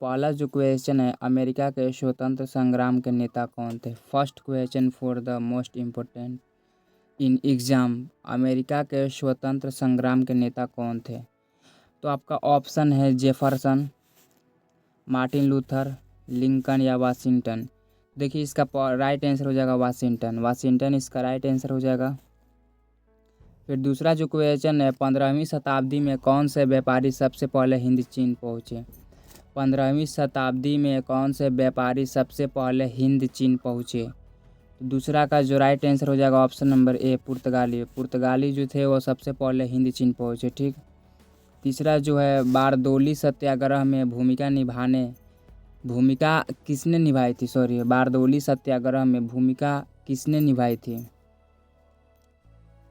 पहला जो क्वेश्चन है, अमेरिका के स्वतंत्र संग्राम के नेता कौन थे? First question for the most important in exam, America के स्वतंत्र संग्राम के नेता कौन थे? तो आपका ऑप्शन है जेफरसन, मार्टिन लूथर, लिंकन या वाशिंगटन। देखिए इसका राइट आंसर हो जाएगा वाशिंगटन। वाशिंगटन इसका राइट आंसर हो जाएगा। फिर दूसरा जो क्वेश्चन है, 15वीं शताब्दी में कौन से व्यापारी सबसे पहले हिंद चीन पहुँचे? 15वीं शताब्दी में कौन से व्यापारी सबसे पहले हिंद चीन पहुँचे? तो दूसरा का जो राइट आंसर हो जाएगा ऑप्शन नंबर ए, पुर्तगाली। पुर्तगाली जो थे वो सबसे पहले हिंद चीन पहुँचे। ठीक। तीसरा जो है, बारदोली सत्याग्रह में भूमिका किसने निभाई थी? बारदोली सत्याग्रह में भूमिका किसने निभाई थी,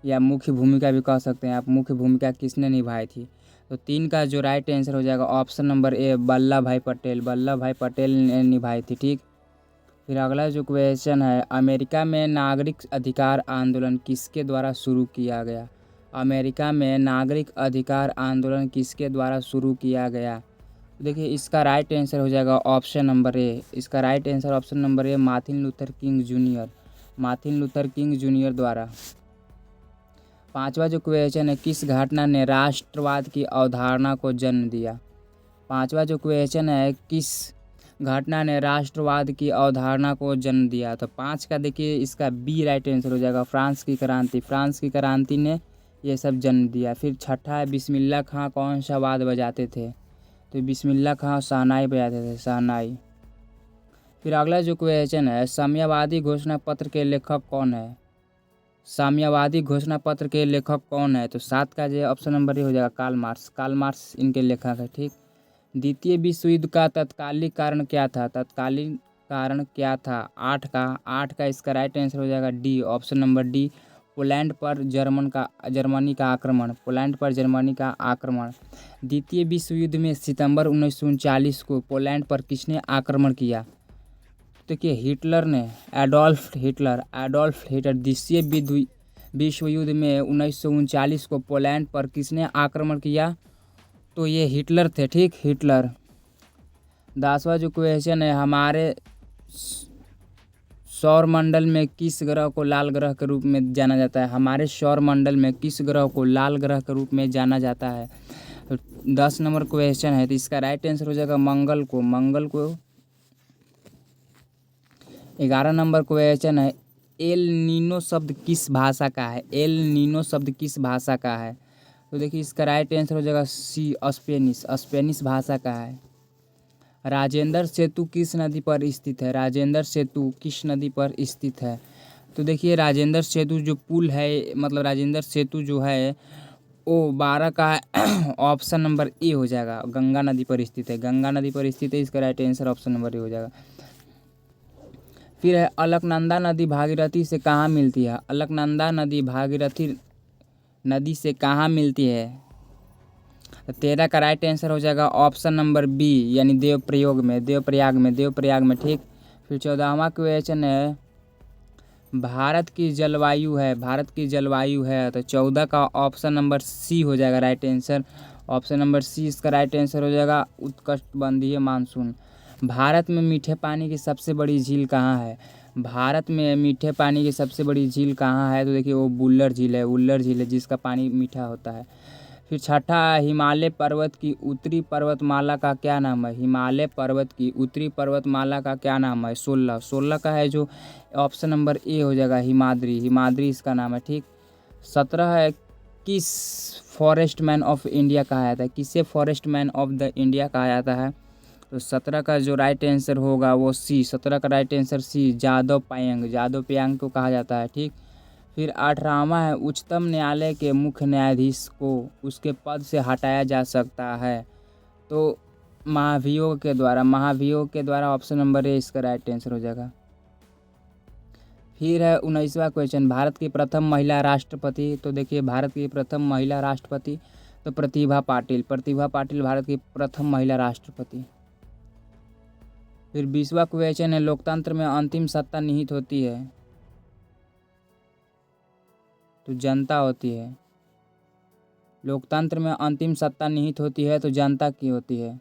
या मुख्य भूमिका भी कह सकते हैं आप, मुख्य भूमिका किसने निभाई थी? तो 3 का जो राइट आंसर हो जाएगा ऑप्शन नंबर ए, वल्लभ भाई पटेल। वल्लभ भाई पटेल ने निभाई थी। ठीक। फिर अगला जो क्वेश्चन है, अमेरिका में नागरिक अधिकार आंदोलन किसके द्वारा शुरू किया गया? अमेरिका में नागरिक अधिकार आंदोलन किसके द्वारा शुरू किया गया? देखिए इसका राइट आंसर हो जाएगा ऑप्शन नंबर ए। इसका right answer option number A, Martin Luther King junior. Martin Luther King junior द्वारा। पांचवा जो क्वेश्चन है, किस घटना ने राष्ट्रवाद की अवधारणा को जन्म दिया? पांचवा जो क्वेश्चन है, किस घटना ने राष्ट्रवाद की अवधारणा को जन्म दिया? तो 5 का देखिए इसका बी राइट आंसर हो जाएगा, फ्रांस की क्रांति। फ्रांस की क्रांति ने ये सब जन्म दिया। फिर छठा है, बिस्मिल्लाह खां कौन सा वाद्य बजाते थे? तो बिस्मिल्लाह खां शहनाई बजाते थे, शहनाई। फिर अगला जो क्वेश्चन है, साम्यवादी घोषणा पत्र के लेखक कौन है? साम्यवादी घोषणा पत्र के लेखक कौन है? तो 7 का जो ऑप्शन नंबर ए हो जाएगा, कार्ल मार्क्स। कार्ल मार्क्स इनके लेखक है। ठीक। द्वितीय विश्व युद्ध का तत्कालिक कारण क्या था? तत्कालीन कारण क्या था? 8 का इसका राइट आंसर हो जाएगा D, option number D, Poland पर जर्मनी का आक्रमण। पोलैंड पर जर्मनी का आक्रमण। द्वितीय विश्व युद्ध में सितंबर 1939 को पोलैंड पर किसने आक्रमण किया? देखिए हिटलर ने, एडोल्फ हिटलर। द्वितीय विश्व युद्ध में 1939 को पोलैंड पर किसने आक्रमण किया? तो ये हिटलर थे। ठीक, हिटलर। 10वां जो क्वेश्चन है, हमारे सौरमंडल में किस ग्रह को लाल ग्रह के रूप में जाना जाता है? हमारे सौरमंडल में किस ग्रह को लाल ग्रह के रूप में जाना जाता है? तो 10 नंबर क्वेश्चन है, तो इसका राइट आंसर हो जाएगा मंगल को। 11 नंबर क्वेश्चन है, एल नीनो शब्द किस भाषा का है? एल नीनो शब्द किस भाषा का है? तो देखिए इसका राइट आंसर हो जाएगा सी, स्पेनिश भाषा का है। राजेंद्र सेतु किस नदी पर स्थित है? राजेंद्र सेतु किस नदी पर स्थित है? तो देखिए राजेंद्र सेतु जो पुल है, मतलब राजेंद्र सेतु जो है वो 12 का ऑप्शन नंबर ए हो जाएगा, गंगा नदी पर स्थित है। गंगा नदी पर स्थित है, इसका राइट आंसर ऑप्शन नंबर ए हो जाएगा। फिर है, अलकनंदा नदी भागीरथी से कहाँ मिलती है? अलकनंदा नदी भागीरथी नदी से कहाँ मिलती है? 13 का राइट आंसर हो जाएगा ऑप्शन नंबर बी, यानी देवप्रयाग में। ठीक। फिर 14वां क्वेश्चन है, भारत की जलवायु है, तो 14 का ऑप्शन नंबर सी हो जाएगा right answer. Option number C इसका राइट आंसर हो जाएगा, उष्णकटिबंधीय मानसून। भारत में मीठे पानी की सबसे बड़ी झील कहाँ है? भारत में मीठे पानी की सबसे बड़ी झील कहाँ है? तो देखिए वो उल्लर झील है जिसका पानी मीठा होता है। फिर छठा, हिमालय पर्वत की उत्तरी पर्वतमाला का क्या नाम है? हिमालय पर्वत की उत्तरी पर्वतमाला का क्या नाम है? 16 का है जो ऑप्शन नंबर ए हो जाएगा, हिमाद्री इसका नाम है। ठीक। 17 है, किस फॉरेस्ट मैन ऑफ इंडिया कहा जाता है? किसे forest man of the India कहा जाता है? तो 17 का जो राइट आंसर होगा वो सी, 17 का right answer C, Jadav Payeng को कहा जाता है। ठीक। फिर 18वां है, उच्चतम न्यायालय के मुख्य न्यायाधीश को उसके पद से हटाया जा सकता है? तो महाभियोग के द्वारा ऑप्शन नंबर ए इसका राइट आंसर हो जाएगा। फिर है 19वां क्वेश्चन, भारत की प्रथम महिला राष्ट्रपति। तो देखिए भारत की प्रथम महिला राष्ट्रपति तो प्रतिभा पाटिल भारत की प्रथम महिला राष्ट्रपति। फिर 20वां क्वेश्चन है, लोकतंत्र में अंतिम सत्ता निहित होती है? तो जनता होती है। लोकतंत्र में अंतिम सत्ता निहित होती है तो जनता की होती है।